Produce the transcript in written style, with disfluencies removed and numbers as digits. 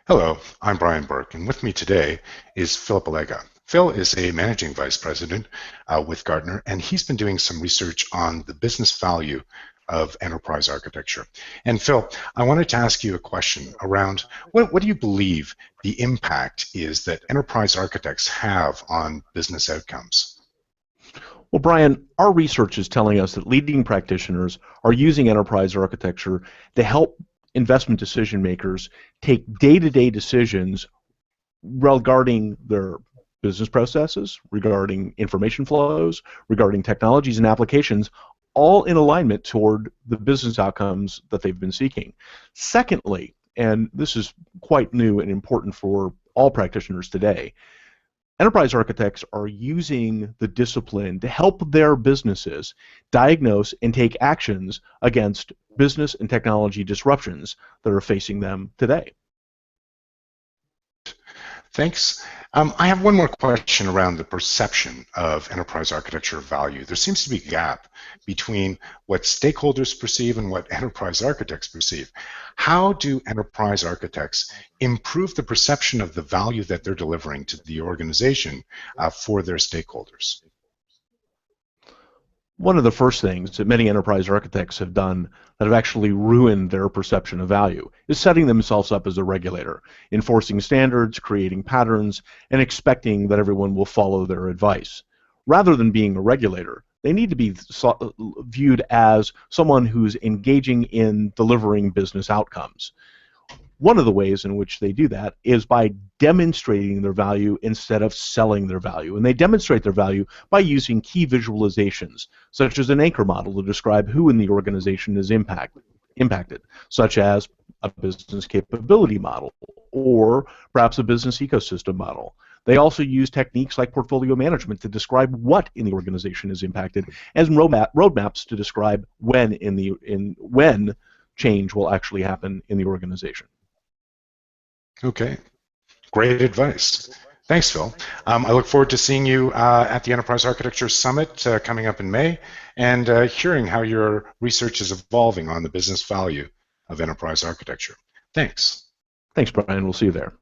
Hello, I'm Brian Burke, and with me today is Philip Allega. Phil is a managing vice president with Gartner, and he's been doing some research on the business value of enterprise architecture. And Phil, I wanted to ask you a question around what do you believe the impact is that enterprise architects have on business outcomes? Well, Brian, our research is telling us that leading practitioners are using enterprise architecture to help investment decision makers take day-to-day decisions regarding their business processes, regarding information flows, regarding technologies and applications, all in alignment toward the business outcomes that they've been seeking. Secondly, and this is quite new and important for all practitioners today, enterprise architects are using the discipline to help their businesses diagnose and take actions against business and technology disruptions that are facing them today. Thanks. I have one more question around the perception of enterprise architecture value. There seems to be a gap between what stakeholders perceive and what enterprise architects perceive. How do enterprise architects improve the perception of the value that they're delivering to the organization for their stakeholders? One of the first things that many enterprise architects have done that have actually ruined their perception of value is setting themselves up as a regulator, enforcing standards, creating patterns, and expecting that everyone will follow their advice. Rather than being a regulator, they need to be viewed as someone who's engaging in delivering business outcomes. One of the ways in which they do that is by demonstrating their value instead of selling their value. And they demonstrate their value by using key visualizations, such as an anchor model to describe who in the organization is impacted, such as a business capability model or perhaps a business ecosystem model. They also use techniques like portfolio management to describe what in the organization is impacted, as roadmaps to describe when when change will actually happen in the organization. Okay, great advice. Thanks, Phil. I look forward to seeing you at the Enterprise Architecture Summit coming up in May and hearing how your research is evolving on the business value of enterprise architecture. Thanks. Thanks, Brian. We'll see you there.